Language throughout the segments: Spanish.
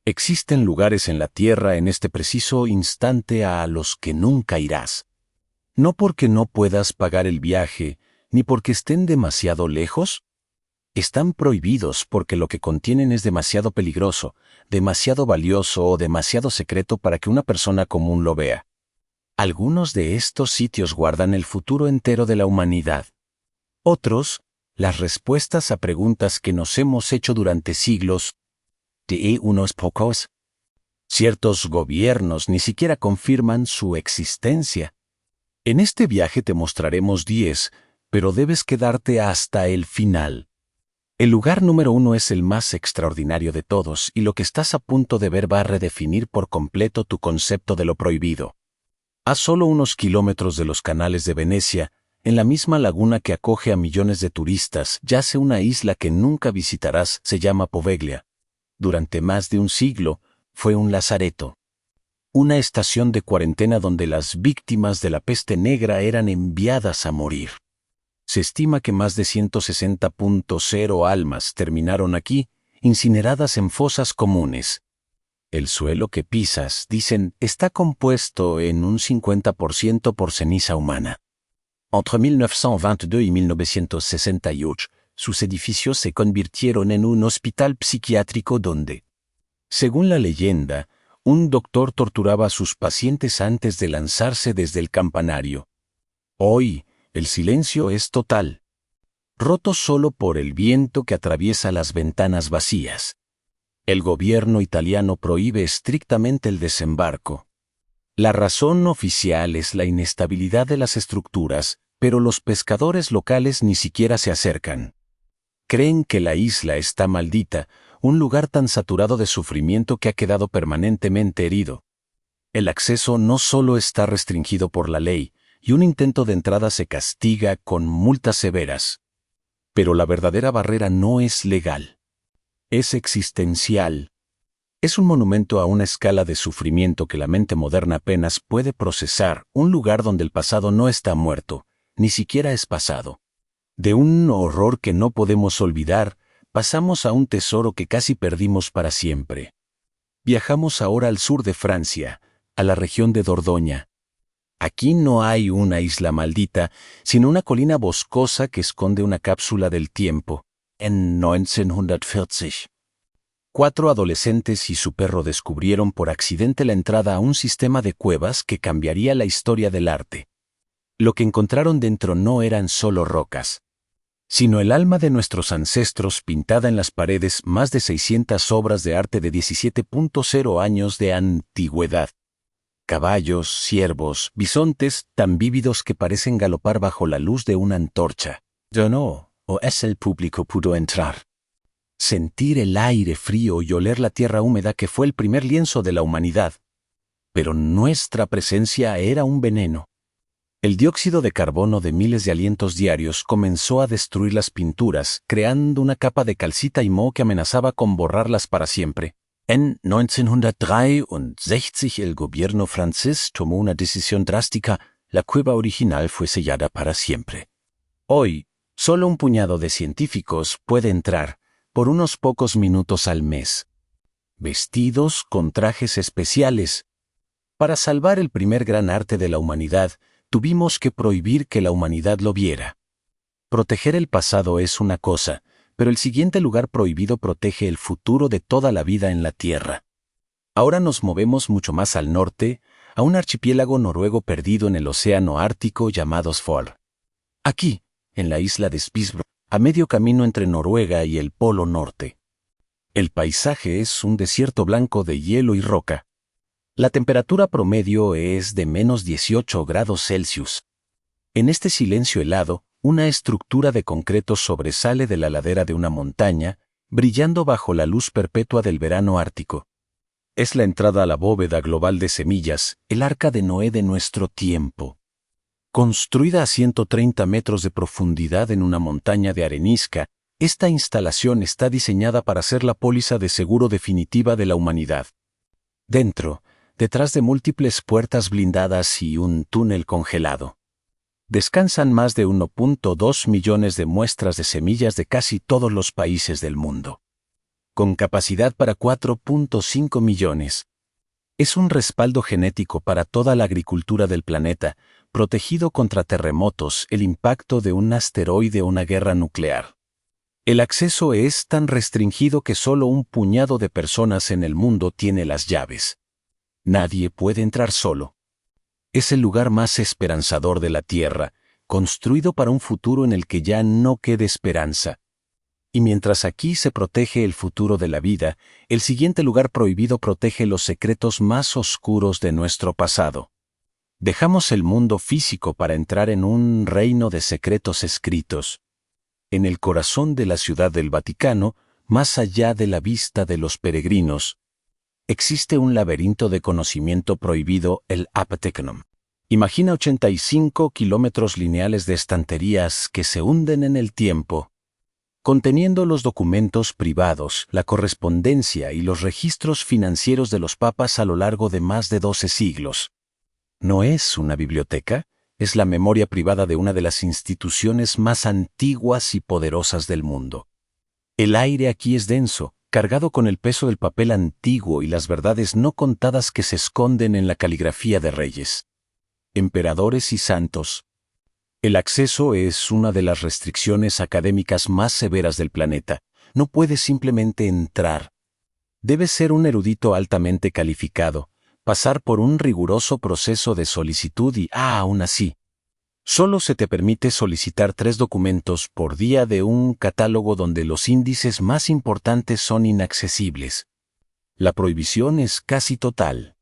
Existen lugares en la Tierra en este preciso instante a los que nunca irás. No porque no puedas pagar el viaje, ni porque estén demasiado lejos. Están prohibidos porque lo que contienen es demasiado peligroso, demasiado valioso o demasiado secreto para que una persona común lo vea. Algunos de estos sitios guardan el futuro entero de la humanidad. Otros, las respuestas a preguntas que nos hemos hecho durante siglos. De unos pocos. Ciertos gobiernos ni siquiera confirman su existencia. En este viaje te mostraremos 10, pero debes quedarte hasta el final. El lugar número 1 es el más extraordinario de todos y lo que estás a punto de ver va a redefinir por completo tu concepto de lo prohibido. A solo unos kilómetros de los canales de Venecia, en la misma laguna que acoge a millones de turistas, yace una isla que nunca visitarás, se llama Poveglia. Durante más de un siglo, fue un lazareto. Una estación de cuarentena donde las víctimas de la peste negra eran enviadas a morir. Se estima que más de 160.0 almas terminaron aquí, incineradas en fosas comunes. El suelo que pisas, dicen, está compuesto en un 50% por ceniza humana. Entre 1922 y 1968, sus edificios se convirtieron en un hospital psiquiátrico donde, según la leyenda, un doctor torturaba a sus pacientes antes de lanzarse desde el campanario. Hoy, el silencio es total, roto solo por el viento que atraviesa las ventanas vacías. El gobierno italiano prohíbe estrictamente el desembarco. La razón oficial es la inestabilidad de las estructuras, pero los pescadores locales ni siquiera se acercan. Creen que la isla está maldita, un lugar tan saturado de sufrimiento que ha quedado permanentemente herido. El acceso no solo está restringido por la ley, y un intento de entrada se castiga con multas severas. Pero la verdadera barrera no es legal. Es existencial. Es un monumento a una escala de sufrimiento que la mente moderna apenas puede procesar, un lugar donde el pasado no está muerto, ni siquiera es pasado. De un horror que no podemos olvidar, pasamos a un tesoro que casi perdimos para siempre. Viajamos ahora al sur de Francia, a la región de Dordoña. Aquí no hay una isla maldita, sino una colina boscosa que esconde una cápsula del tiempo. En 1940. 4 adolescentes y su perro descubrieron por accidente la entrada a un sistema de cuevas que cambiaría la historia del arte. Lo que encontraron dentro no eran solo rocas, sino el alma de nuestros ancestros pintada en las paredes, más de 600 obras de arte de 17.0 años de antigüedad. Caballos, ciervos, bisontes tan vívidos que parecen galopar bajo la luz de una antorcha. Yo no, o es el público pudo entrar. Sentir el aire frío y oler la tierra húmeda que fue el primer lienzo de la humanidad. Pero nuestra presencia era un veneno. El dióxido de carbono de miles de alientos diarios comenzó a destruir las pinturas, creando una capa de calcita y moho que amenazaba con borrarlas para siempre. En 1963 el gobierno francés tomó una decisión drástica, la cueva original fue sellada para siempre. Hoy, solo un puñado de científicos puede entrar, por unos pocos minutos al mes, vestidos con trajes especiales. Para salvar el primer gran arte de la humanidad, tuvimos que prohibir que la humanidad lo viera. Proteger el pasado es una cosa, pero el siguiente lugar prohibido protege el futuro de toda la vida en la Tierra. Ahora nos movemos mucho más al norte, a un archipiélago noruego perdido en el océano Ártico llamado Svolvær. Aquí, en la isla de Spitsbergen, a medio camino entre Noruega y el Polo Norte. El paisaje es un desierto blanco de hielo y roca. La temperatura promedio es de menos 18 grados Celsius. En este silencio helado, una estructura de concreto sobresale de la ladera de una montaña, brillando bajo la luz perpetua del verano ártico. Es la entrada a la bóveda global de semillas, el arca de Noé de nuestro tiempo. Construida a 130 metros de profundidad en una montaña de arenisca, esta instalación está diseñada para ser la póliza de seguro definitiva de la humanidad. Dentro, detrás de múltiples puertas blindadas y un túnel congelado, descansan más de 1.2 millones de muestras de semillas de casi todos los países del mundo. con capacidad para 4.5 millones. Es un respaldo genético para toda la agricultura del planeta, protegido contra terremotos, el impacto de un asteroide o una guerra nuclear. El acceso es tan restringido que solo un puñado de personas en el mundo tiene las llaves. Nadie puede entrar solo. Es el lugar más esperanzador de la Tierra, construido para un futuro en el que ya no quede esperanza. Y mientras aquí se protege el futuro de la vida, el siguiente lugar prohibido protege los secretos más oscuros de nuestro pasado. Dejamos el mundo físico para entrar en un reino de secretos escritos. En el corazón de la Ciudad del Vaticano, más allá de la vista de los peregrinos, existe un laberinto de conocimiento prohibido, el Apotecnum. Imagina 85 kilómetros lineales de estanterías que se hunden en el tiempo, conteniendo los documentos privados, la correspondencia y los registros financieros de los papas a lo largo de más de 12 siglos. ¿No es una biblioteca? Es la memoria privada de una de las instituciones más antiguas y poderosas del mundo. El aire aquí es denso, cargado con el peso del papel antiguo y las verdades no contadas que se esconden en la caligrafía de reyes, emperadores y santos. El acceso es una de las restricciones académicas más severas del planeta. No puedes simplemente entrar. Debes ser un erudito altamente calificado, pasar por un riguroso proceso de solicitud y, aún así, solo se te permite solicitar 3 documentos por día de un catálogo donde los índices más importantes son inaccesibles. La prohibición es casi total.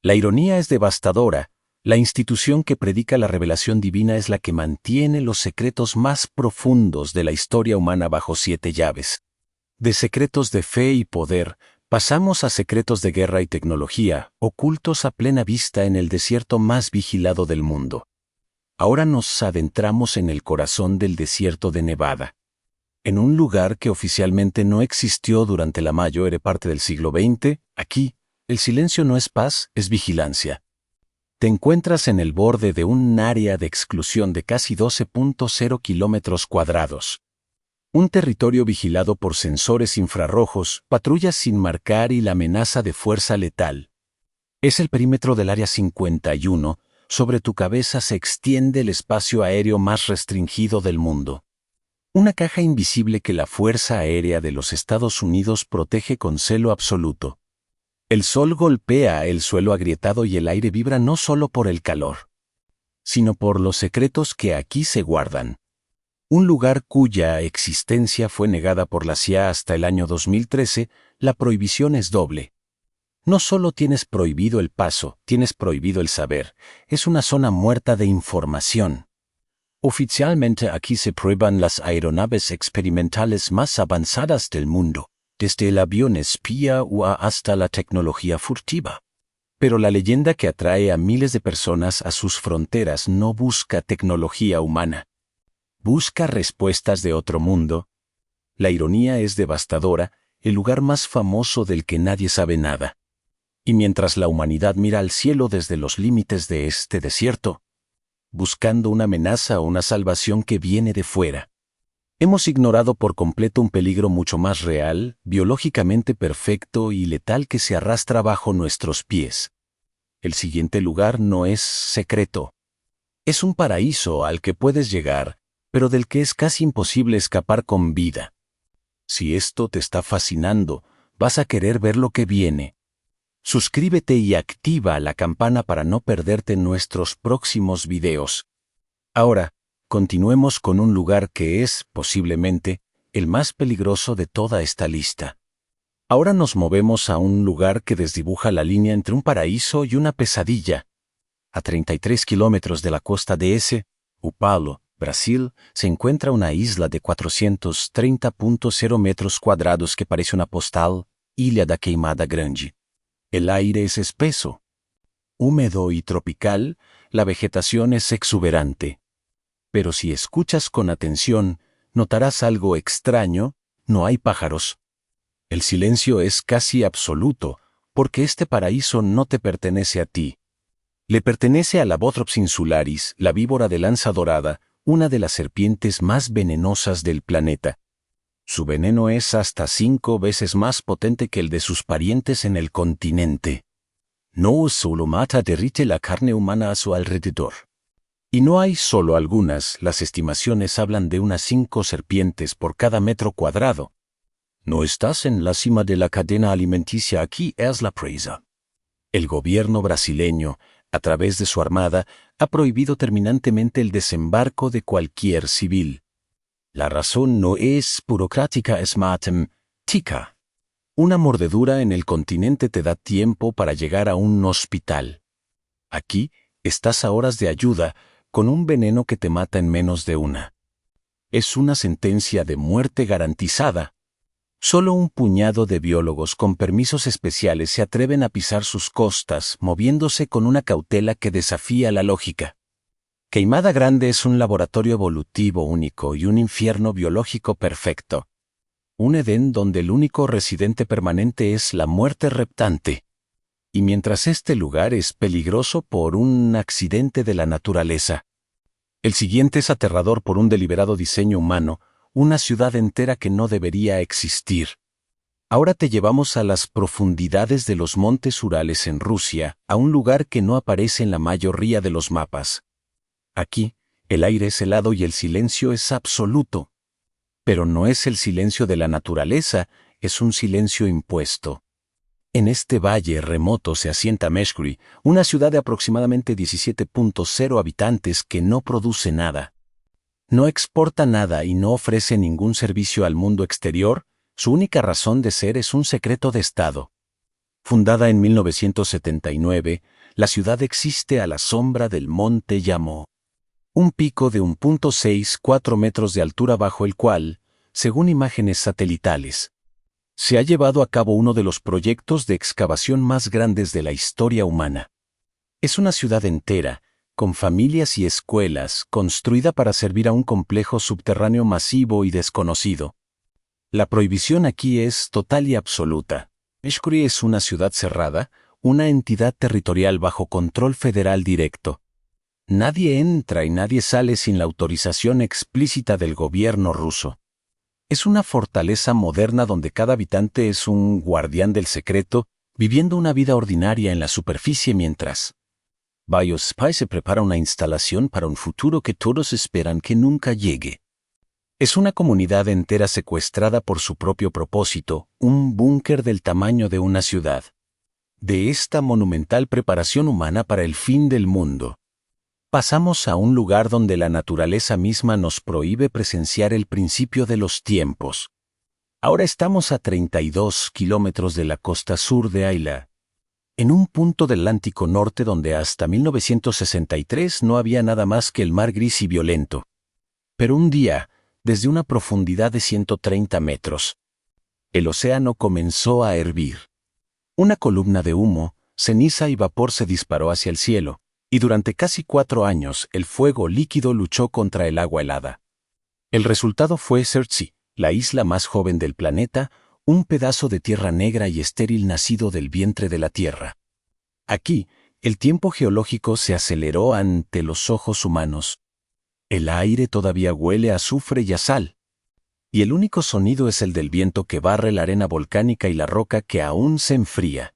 La ironía es devastadora. La institución que predica la revelación divina es la que mantiene los secretos más profundos de la historia humana bajo 7 llaves. De secretos de fe y poder, pasamos a secretos de guerra y tecnología, ocultos a plena vista en el desierto más vigilado del mundo. Ahora nos adentramos en el corazón del desierto de Nevada. En un lugar que oficialmente no existió durante la mayor parte del siglo XX, aquí, el silencio no es paz, es vigilancia. Te encuentras en el borde de un área de exclusión de casi 12.0 kilómetros cuadrados. Un territorio vigilado por sensores infrarrojos, patrullas sin marcar y la amenaza de fuerza letal. Es el perímetro del Área 51, sobre tu cabeza se extiende el espacio aéreo más restringido del mundo. Una caja invisible que la Fuerza Aérea de los Estados Unidos protege con celo absoluto. El sol golpea el suelo agrietado y el aire vibra no solo por el calor, sino por los secretos que aquí se guardan. Un lugar cuya existencia fue negada por la CIA hasta el año 2013, la prohibición es doble. No solo tienes prohibido el paso, tienes prohibido el saber. Es una zona muerta de información. Oficialmente aquí se prueban las aeronaves experimentales más avanzadas del mundo, desde el avión espía hasta la tecnología furtiva. Pero la leyenda que atrae a miles de personas a sus fronteras no busca tecnología humana. Busca respuestas de otro mundo. La ironía es devastadora, el lugar más famoso del que nadie sabe nada. Y mientras la humanidad mira al cielo desde los límites de este desierto, buscando una amenaza o una salvación que viene de fuera, hemos ignorado por completo un peligro mucho más real, biológicamente perfecto y letal que se arrastra bajo nuestros pies. El siguiente lugar no es secreto. Es un paraíso al que puedes llegar, pero del que es casi imposible escapar con vida. Si esto te está fascinando, vas a querer ver lo que viene. Suscríbete y activa la campana para no perderte nuestros próximos videos. Ahora, continuemos con un lugar que es, posiblemente, el más peligroso de toda esta lista. Ahora nos movemos a un lugar que desdibuja la línea entre un paraíso y una pesadilla. A 33 kilómetros de la costa de São Paulo, Brasil, se encuentra una isla de 430.0 metros cuadrados que parece una postal, Ilha da Queimada Grande. El aire es espeso, húmedo y tropical, la vegetación es exuberante. Pero si escuchas con atención, notarás algo extraño: no hay pájaros. El silencio es casi absoluto, porque este paraíso no te pertenece a ti. Le pertenece a la Bothrops insularis, la víbora de lanza dorada, una de las serpientes más venenosas del planeta. Su veneno es hasta 5 veces más potente que el de sus parientes en el continente. No solo mata, derrite la carne humana a su alrededor. Y no hay solo algunas, las estimaciones hablan de unas 5 serpientes por cada metro cuadrado. No estás en la cima de la cadena alimenticia, aquí es la presa. El gobierno brasileño, a través de su armada, ha prohibido terminantemente el desembarco de cualquier civil. La razón no es burocrática, es matemática. Una mordedura en el continente te da tiempo para llegar a un hospital. Aquí estás a horas de ayuda con un veneno que te mata en menos de una. Es una sentencia de muerte garantizada. Solo un puñado de biólogos con permisos especiales se atreven a pisar sus costas, moviéndose con una cautela que desafía la lógica. Queimada Grande es un laboratorio evolutivo único y un infierno biológico perfecto. Un Edén donde el único residente permanente es la muerte reptante. Y mientras este lugar es peligroso por un accidente de la naturaleza, el siguiente es aterrador por un deliberado diseño humano, una ciudad entera que no debería existir. Ahora te llevamos a las profundidades de los montes Urales en Rusia, a un lugar que no aparece en la mayoría de los mapas. Aquí, el aire es helado y el silencio es absoluto. Pero no es el silencio de la naturaleza, es un silencio impuesto. En este valle remoto se asienta Meshkri, una ciudad de aproximadamente 17.0 habitantes que no produce nada. No exporta nada y no ofrece ningún servicio al mundo exterior, su única razón de ser es un secreto de Estado. Fundada en 1979, la ciudad existe a la sombra del monte Yamo, un pico de 1.64 metros de altura bajo el cual, según imágenes satelitales, se ha llevado a cabo uno de los proyectos de excavación más grandes de la historia humana. Es una ciudad entera, con familias y escuelas, construida para servir a un complejo subterráneo masivo y desconocido. La prohibición aquí es total y absoluta. Meshkri es una ciudad cerrada, una entidad territorial bajo control federal directo. Nadie entra y nadie sale sin la autorización explícita del gobierno ruso. Es una fortaleza moderna donde cada habitante es un guardián del secreto, viviendo una vida ordinaria en la superficie mientras BioSpy se prepara una instalación para un futuro que todos esperan que nunca llegue. Es una comunidad entera secuestrada por su propio propósito, un búnker del tamaño de una ciudad. De esta monumental preparación humana para el fin del mundo, pasamos a un lugar donde la naturaleza misma nos prohíbe presenciar el principio de los tiempos. Ahora estamos a 32 kilómetros de la costa sur de Ayla, en un punto del Atlántico Norte donde hasta 1963 no había nada más que el mar gris y violento. Pero un día, desde una profundidad de 130 metros, el océano comenzó a hervir. Una columna de humo, ceniza y vapor se disparó hacia el cielo, y durante casi 4 años el fuego líquido luchó contra el agua helada. El resultado fue Surtsey, la isla más joven del planeta, un pedazo de tierra negra y estéril nacido del vientre de la Tierra. Aquí, el tiempo geológico se aceleró ante los ojos humanos. El aire todavía huele a azufre y a sal. Y el único sonido es el del viento que barre la arena volcánica y la roca que aún se enfría.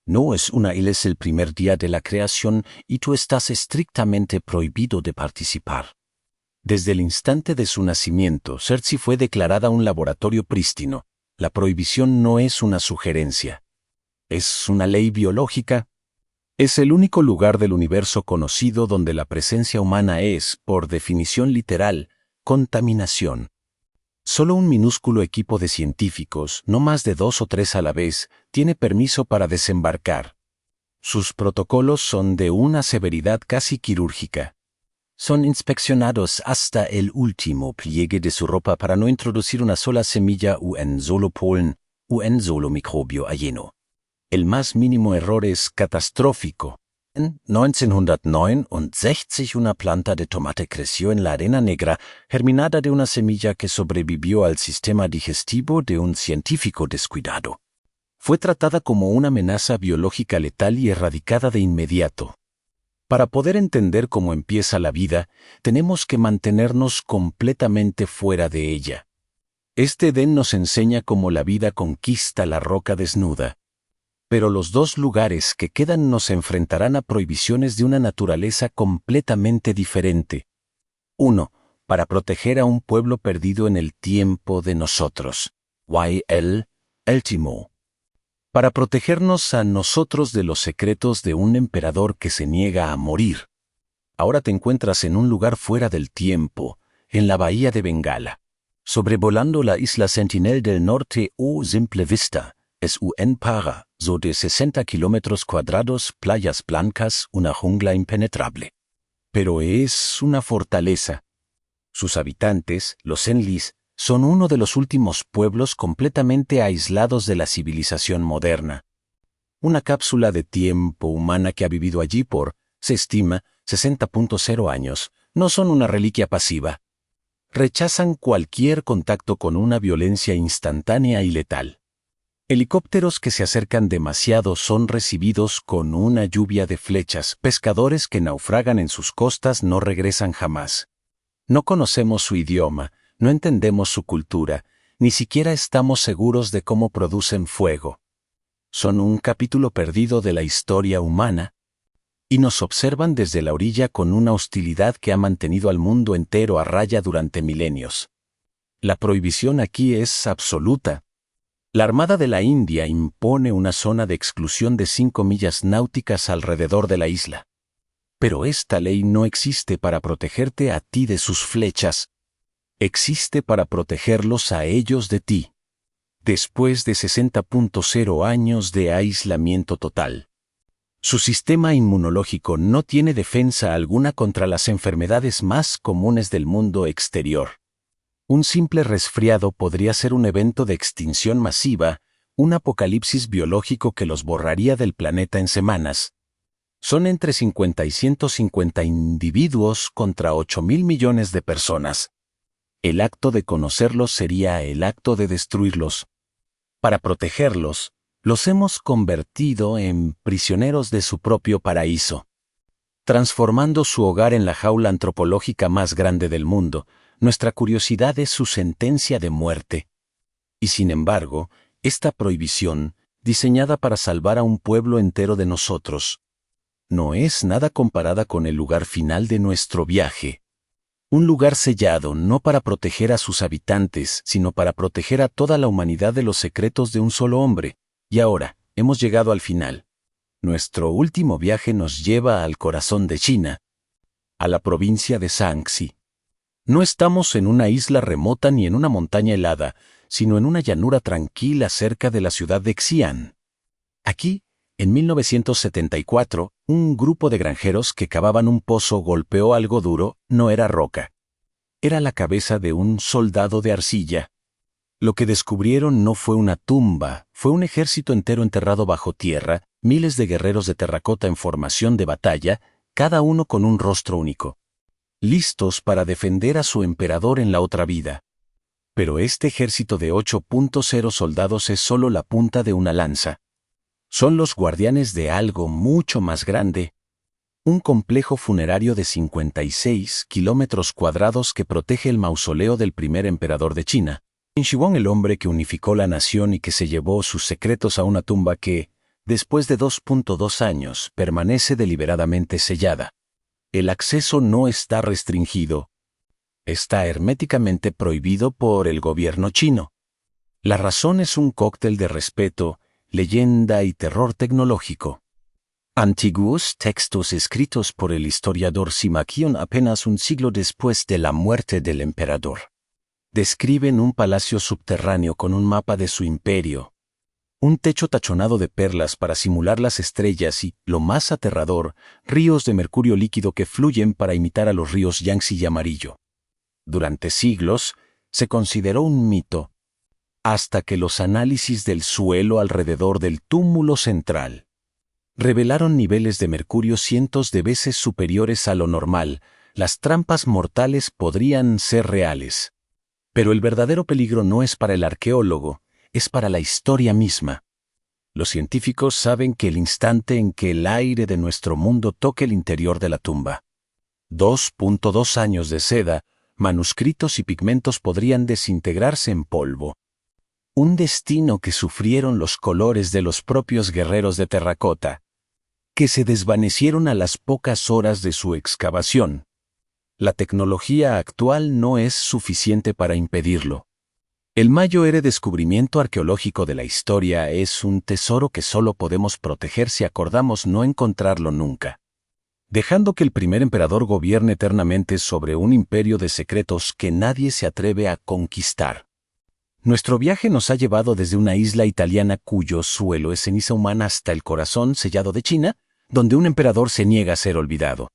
No es una isla, es el primer día de la creación y tú estás estrictamente prohibido de participar. Desde el instante de su nacimiento, Surtsey fue declarada un laboratorio prístino. La prohibición no es una sugerencia. Es una ley biológica. Es el único lugar del universo conocido donde la presencia humana es, por definición literal, contaminación. Solo un minúsculo equipo de científicos, no más de 2 o 3 a la vez, tiene permiso para desembarcar. Sus protocolos son de una severidad casi quirúrgica. Son inspeccionados hasta el último pliegue de su ropa para no introducir una sola semilla o un solo polen o un solo microbio ajeno. El más mínimo error es catastrófico. En 1969 una planta de tomate creció en la arena negra, germinada de una semilla que sobrevivió al sistema digestivo de un científico descuidado. Fue tratada como una amenaza biológica letal y erradicada de inmediato. Para poder entender cómo empieza la vida, tenemos que mantenernos completamente fuera de ella. Este Edén nos enseña cómo la vida conquista la roca desnuda. Pero los dos lugares que quedan nos enfrentarán a prohibiciones de una naturaleza completamente diferente. 1. Para proteger a un pueblo perdido en el tiempo de nosotros. Y.L. Eltimo. Para protegernos a nosotros de los secretos de un emperador que se niega a morir. Ahora te encuentras en un lugar fuera del tiempo, en la bahía de Bengala. Sobrevolando la isla Sentinel del Norte o Simple Vista, es un para, so de 60 kilómetros cuadrados, playas blancas, una jungla impenetrable. Pero es una fortaleza. Sus habitantes, los Enlis, son uno de los últimos pueblos completamente aislados de la civilización moderna. Una cápsula de tiempo humana que ha vivido allí por, se estima, 60.0 años, no son una reliquia pasiva. Rechazan cualquier contacto con una violencia instantánea y letal. Helicópteros que se acercan demasiado son recibidos con una lluvia de flechas. Pescadores que naufragan en sus costas no regresan jamás. No conocemos su idioma, no entendemos su cultura, ni siquiera estamos seguros de cómo producen fuego. Son un capítulo perdido de la historia humana, y nos observan desde la orilla con una hostilidad que ha mantenido al mundo entero a raya durante milenios. La prohibición aquí es absoluta. La Armada de la India impone una zona de exclusión de 5 millas náuticas alrededor de la isla. Pero esta ley no existe para protegerte a ti de sus flechas. Existe para protegerlos a ellos de ti. Después de 60.0 años de aislamiento total. Su sistema inmunológico no tiene defensa alguna contra las enfermedades más comunes del mundo exterior. Un simple resfriado podría ser un evento de extinción masiva, un apocalipsis biológico que los borraría del planeta en semanas. Son entre 50 y 150 individuos contra 8.000 millones de personas. El acto de conocerlos sería el acto de destruirlos. Para protegerlos, los hemos convertido en prisioneros de su propio paraíso, transformando su hogar en la jaula antropológica más grande del mundo. Nuestra curiosidad es su sentencia de muerte. Y sin embargo, esta prohibición, diseñada para salvar a un pueblo entero de nosotros, no es nada comparada con el lugar final de nuestro viaje. Un lugar sellado no para proteger a sus habitantes, sino para proteger a toda la humanidad de los secretos de un solo hombre. Y ahora, hemos llegado al final. Nuestro último viaje nos lleva al corazón de China, a la provincia de Shaanxi. No estamos en una isla remota ni en una montaña helada, sino en una llanura tranquila cerca de la ciudad de Xi'an. Aquí, en 1974, un grupo de granjeros que cavaban un pozo golpeó algo duro. No era roca. Era la cabeza de un soldado de arcilla. Lo que descubrieron no fue una tumba, fue un ejército entero enterrado bajo tierra, miles de guerreros de terracota en formación de batalla, cada uno con un rostro único, listos para defender a su emperador en la otra vida. Pero este ejército de 8.0 soldados es solo la punta de una lanza. Son los guardianes de algo mucho más grande, un complejo funerario de 56 kilómetros cuadrados que protege el mausoleo del primer emperador de China. Shihuang, el hombre que unificó la nación y que se llevó sus secretos a una tumba que, después de 2.2 años, permanece deliberadamente sellada. El acceso no está restringido. Está herméticamente prohibido por el gobierno chino. La razón es un cóctel de respeto, leyenda y terror tecnológico. Antiguos textos escritos por el historiador Sima Qian apenas un siglo después de la muerte del emperador describen un palacio subterráneo con un mapa de su imperio, un techo tachonado de perlas para simular las estrellas y, lo más aterrador, ríos de mercurio líquido que fluyen para imitar a los ríos Yangtze y Amarillo. Durante siglos, se consideró un mito, hasta que los análisis del suelo alrededor del túmulo central revelaron niveles de mercurio cientos de veces superiores a lo normal. Las trampas mortales podrían ser reales. Pero el verdadero peligro no es para el arqueólogo, es para la historia misma. Los científicos saben que el instante en que el aire de nuestro mundo toque el interior de la tumba, 2.2 años de seda, Manuscritos y pigmentos podrían desintegrarse en polvo. Un destino que sufrieron los colores de los propios guerreros de terracota, que se desvanecieron a las pocas horas de su excavación. La tecnología actual no es suficiente para impedirlo. El mayor descubrimiento arqueológico de la historia es un tesoro que solo podemos proteger si acordamos no encontrarlo nunca, dejando que el primer emperador gobierne eternamente sobre un imperio de secretos que nadie se atreve a conquistar. Nuestro viaje nos ha llevado desde una isla italiana cuyo suelo es ceniza humana hasta el corazón sellado de China, donde un emperador se niega a ser olvidado.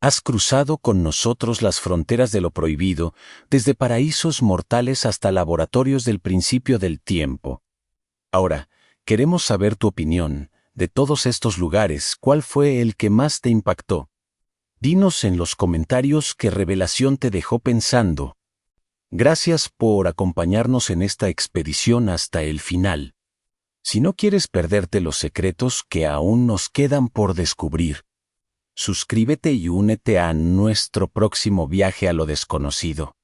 Has cruzado con nosotros las fronteras de lo prohibido, desde paraísos mortales hasta laboratorios del principio del tiempo. Ahora, queremos saber tu opinión. De todos estos lugares, ¿cuál fue el que más te impactó? Dinos en los comentarios qué revelación te dejó pensando. Gracias por acompañarnos en esta expedición hasta el final. Si no quieres perderte los secretos que aún nos quedan por descubrir, suscríbete y únete a nuestro próximo viaje a lo desconocido.